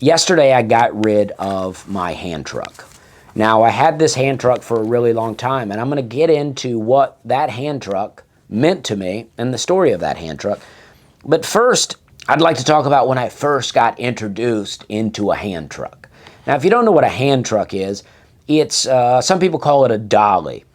Yesterday I got rid of my hand truck. Now I had this hand truck for a really long time, and I'm going to get into what that hand truck meant to me and the story of that hand truck. But first, I'd like to talk about when I first got introduced into a hand truck. Now, if you don't know what a hand truck is, it's some people call it a dolly.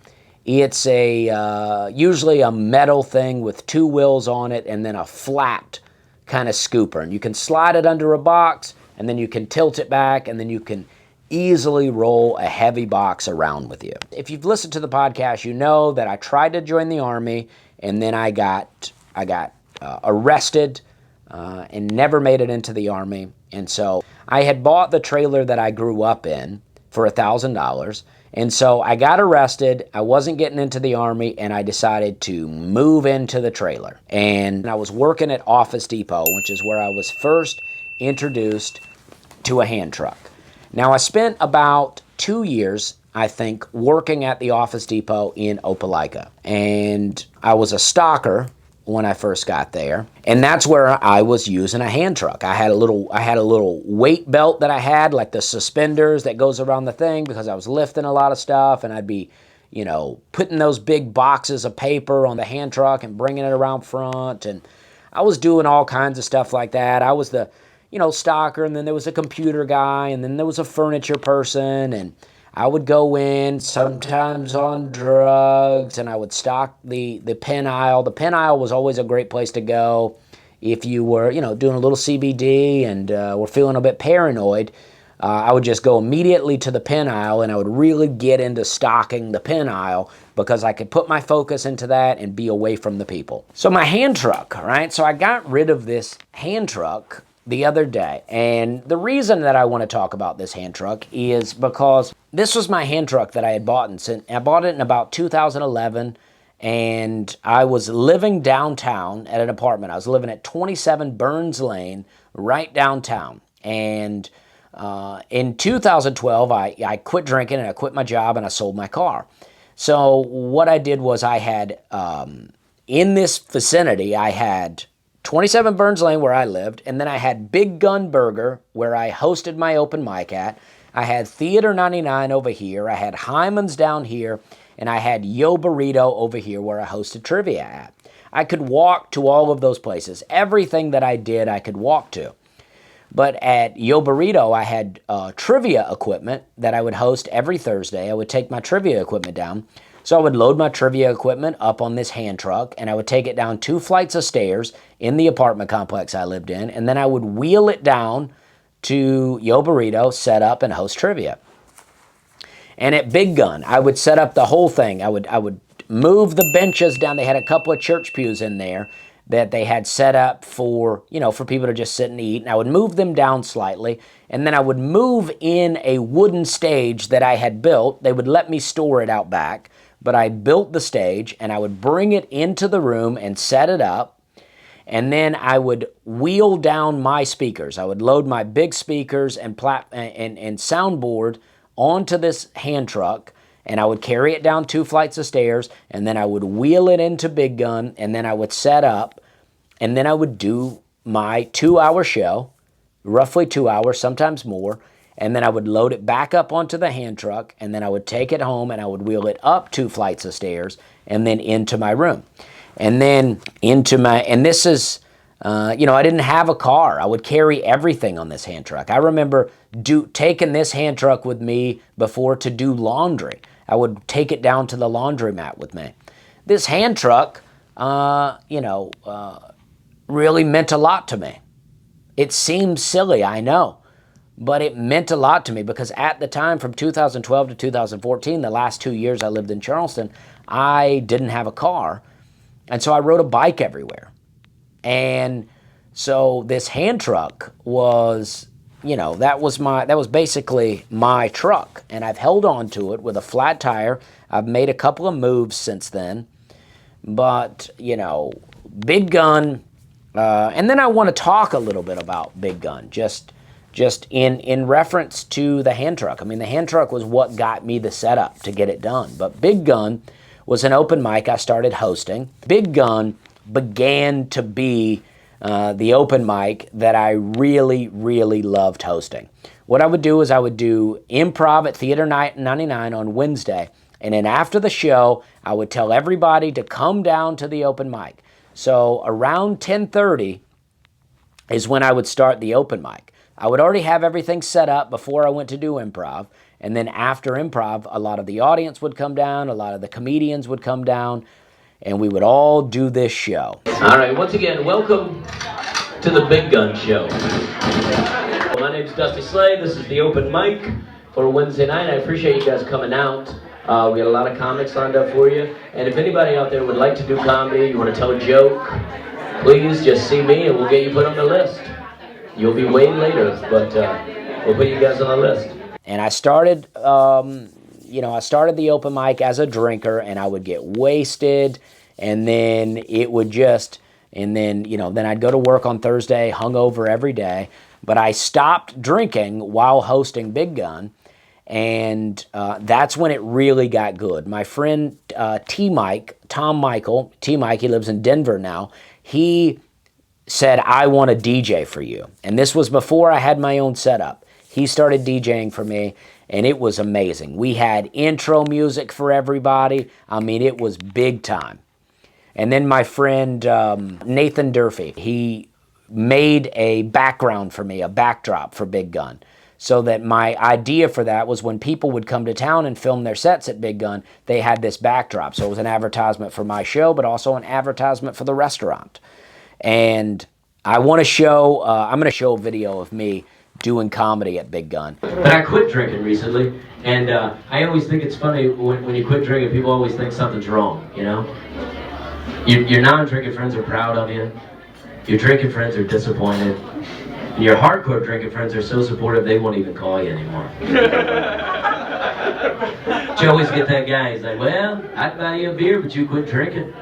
It's usually a metal thing with two wheels on it and then a flat kind of scooper. And you can slide it under a box, and then you can tilt it back, and then you can easily roll a heavy box around with you. If you've listened to the podcast, you know that I tried to join the Army, and then I got arrested and never made it into the Army. And so I had bought the trailer that I grew up in for $1,000. And so I got arrested, I wasn't getting into the Army, and I decided to move into the trailer. And I was working at Office Depot, which is where I was first introduced to a hand truck. Now, I spent about 2 years, I think, working at the Office Depot in Opelika. And I was a stocker when I first got there, and that's where I was using a hand truck. I had a little weight belt that I had, like the suspenders that goes around the thing, because I was lifting a lot of stuff, and I'd be, putting those big boxes of paper on the hand truck and bringing it around front, and I was doing all kinds of stuff like that. I was the, stocker, and then there was a computer guy, and then there was a furniture person, and I would go in sometimes on drugs, and I would stock the pen aisle. The pen aisle was always a great place to go if you were, doing a little CBD and were feeling a bit paranoid. I would just go immediately to the pen aisle, and I would really get into stocking the pen aisle because I could put my focus into that and be away from the people. So my hand truck, right? So I got rid of this hand truck the other day, and the reason that I want to talk about this hand truck is because this was my hand truck that I had bought I bought it in about 2011, and I was living downtown at an apartment. I was living at 27 Burns Lane, right downtown. And in 2012, I quit drinking, and I quit my job, and I sold my car. So what I did was I had, in this vicinity, I had 27 Burns Lane, where I lived, and then I had Big Gun Burger, where I hosted my open mic at. I had Theater 99 over here, I had Hyman's down here, and I had Yo Burrito over here, where I hosted trivia at. I could walk to all of those places. Everything that I did, I could walk to. But at Yo Burrito, I had trivia equipment that I would host every Thursday. I would take my trivia equipment down. So I would load my trivia equipment up on this hand truck, and I would take it down 2 flights of stairs in the apartment complex I lived in, and then I would wheel it down to Yo Burrito, set up, and host trivia. And at Big Gun, I would set up the whole thing. I would move the benches down. They had a couple of church pews in there that they had set up for, for people to just sit and eat, and I would move them down slightly, and then I would move in a wooden stage that I had built. They would let me store it out back, but I built the stage, and I would bring it into the room and set it up, and then I would wheel down my speakers. I would load my big speakers and soundboard onto this hand truck, and I would carry it down 2 flights of stairs, and then I would wheel it into Big Gun, and then I would set up, and then I would do my 2-hour show, roughly 2 hours, sometimes more, and then I would load it back up onto the hand truck, and then I would take it home, and I would wheel it up 2 flights of stairs, and then into my room. And then and this is, I didn't have a car. I would carry everything on this hand truck. I remember taking this hand truck with me before to do laundry. I would take it down to the laundromat with me. This hand truck, really meant a lot to me. It seems silly, I know, but it meant a lot to me because at the time, from 2012 to 2014, the last 2 years I lived in Charleston, I didn't have a car, and so I rode a bike everywhere. And so this hand truck was, that was basically my truck, and I've held on to it with a flat tire. I've made a couple of moves since then, but, Big Gun, and then I want to talk a little bit about Big Gun, just in reference to the hand truck. I mean, the hand truck was what got me the setup to get it done, but Big Gun was an open mic I started hosting. Big Gun began to be the open mic that I really, really loved hosting. What I would do is I would do improv at Theater 99 on Wednesday, and then after the show, I would tell everybody to come down to the open mic. So around 10:30 is when I would start the open mic. I would already have everything set up before I went to do improv, and then after improv, a lot of the audience would come down, a lot of the comedians would come down, and we would all do this show. All right, once again, welcome to the Big Gun Show. My name's Dusty Slade. This is the open mic for Wednesday night. I appreciate you guys coming out. We got a lot of comics lined up for you. And if anybody out there would like to do comedy, you want to tell a joke, please just see me and we'll get you put on the list. You'll be way later, but we'll put you guys on the list. And I started, I started the open mic as a drinker, and I would get wasted, and then it would just, and then, then I'd go to work on Thursday, hungover every day. But I stopped drinking while hosting Big Gun, and that's when it really got good. My friend Tom Michael, T-Mike, he lives in Denver now, he said, I want a DJ for you. And this was before I had my own setup. He started DJing for me, and it was amazing. We had intro music for everybody. I mean, it was big time. And then my friend Nathan Durfee, he made a background for me, a backdrop for Big Gun. So that my idea for that was when people would come to town and film their sets at Big Gun, they had this backdrop. So it was an advertisement for my show, but also an advertisement for the restaurant. And I want to show, I'm going to show a video of me doing comedy at Big Gun. But I quit drinking recently, and I always think it's funny when you quit drinking, people always think something's wrong, you know? Your non-drinking friends are proud of you. Your drinking friends are disappointed. And your hardcore drinking friends are so supportive they won't even call you anymore. But you always get that guy, he's like, well, I'd buy you a beer, but you quit drinking.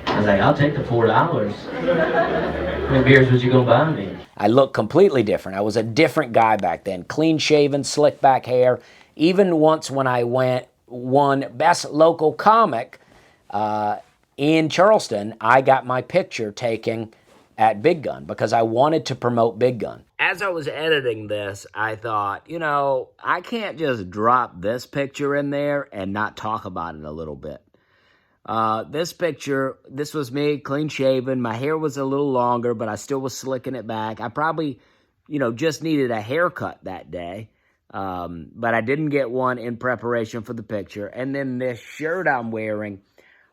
I was like, I'll take the $4. How many beers was you going to buy me? I looked completely different. I was a different guy back then. Clean shaven, slick back hair. Even once when I won Best Local Comic in Charleston, I got my picture taken at Big Gun because I wanted to promote Big Gun. As I was editing this, I thought, I can't just drop this picture in there and not talk about it a little bit. This picture, this was me, clean shaven. My hair was a little longer, but I still was slicking it back. I probably, just needed a haircut that day. But I didn't get one in preparation for the picture. And then this shirt I'm wearing,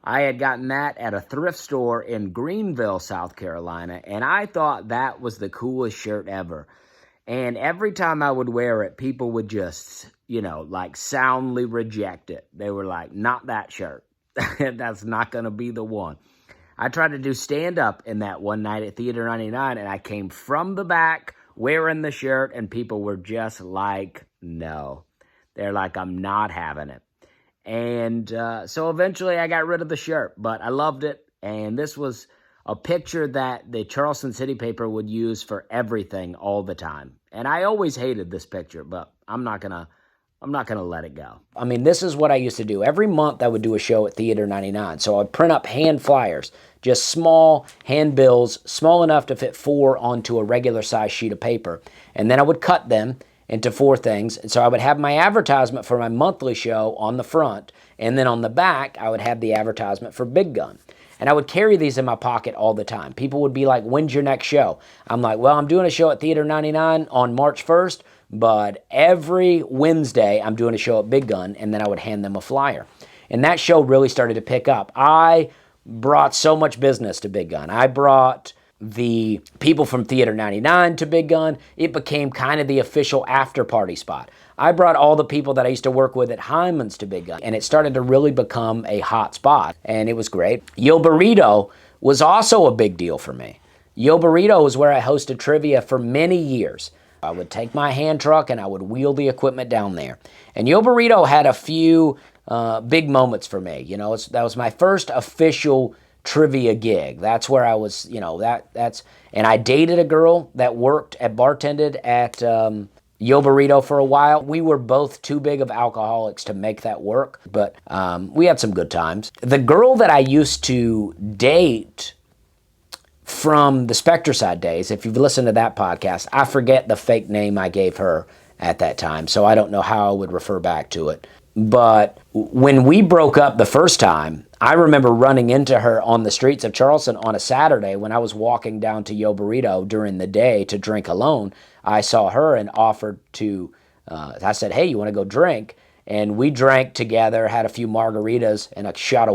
I had gotten that at a thrift store in Greenville, South Carolina. And I thought that was the coolest shirt ever. And every time I would wear it, people would just, soundly reject it. They were like, not that shirt. That's not going to be the one. I tried to do stand-up in that one night at Theater 99, and I came from the back wearing the shirt, and people were just like, no. They're like, I'm not having it. And so eventually I got rid of the shirt, but I loved it, and this was a picture that the Charleston City paper would use for everything all the time. And I always hated this picture, but I'm not going to let it go. I mean, this is what I used to do. Every month I would do a show at Theater 99. So I'd print up hand flyers, just small handbills, small enough to fit 4 onto a regular size sheet of paper. And then I would cut them into 4 things. And so I would have my advertisement for my monthly show on the front. And then on the back, I would have the advertisement for Big Gun. And I would carry these in my pocket all the time. People would be like, when's your next show? I'm like, well, I'm doing a show at Theater 99 on March 1st. But every Wednesday, I'm doing a show at Big Gun, and then I would hand them a flyer. And that show really started to pick up. I brought so much business to Big Gun. I brought the people from Theater 99 to Big Gun. It became kind of the official after-party spot. I brought all the people that I used to work with at Hyman's to Big Gun, and it started to really become a hot spot, and it was great. Yo Burrito was also a big deal for me. Yo Burrito was where I hosted trivia for many years. I would take my hand truck and I would wheel the equipment down there. And Yo Burrito had a few big moments for me. That was my first official trivia gig. That's where I was, and I dated a girl that bartended at Yo Burrito for a while. We were both too big of alcoholics to make that work, but we had some good times. The girl that I used to date from the Spectracide days. If you've listened to that podcast, I forget the fake name I gave her at that time, so I don't know how I would refer back to it. But when we broke up the first time, I remember running into her on the streets of Charleston on a Saturday when I was walking down to Yo Burrito during the day to drink alone. I saw her and offered to, I said, hey, you want to go drink? And we drank together, had a few margaritas and a shot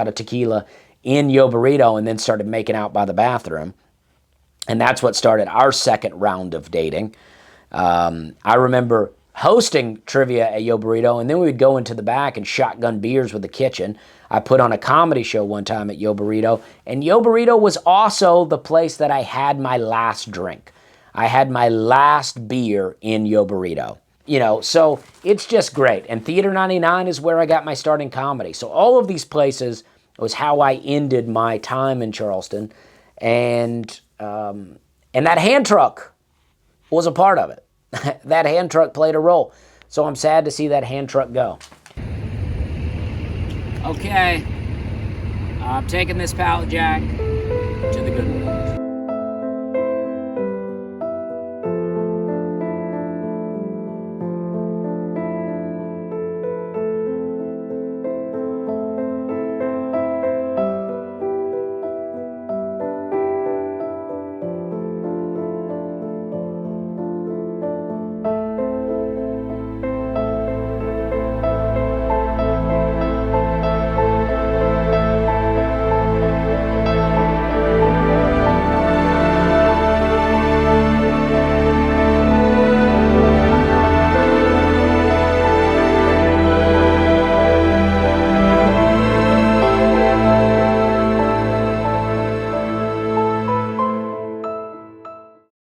of tequila in Yo Burrito, and then started making out by the bathroom. And that's what started our second round of dating. I remember hosting trivia at Yo Burrito, and then we would go into the back and shotgun beers with the kitchen. I put on a comedy show one time at Yo Burrito, and Yo Burrito was also the place that I had my last drink. I had my last beer in Yo Burrito. You know, so it's just great. And Theater 99 is where I got my start in comedy. So all of these places was how I ended my time in Charleston. And that hand truck was a part of it. That hand truck played a role. So I'm sad to see that hand truck go. Okay, I'm taking this pallet jack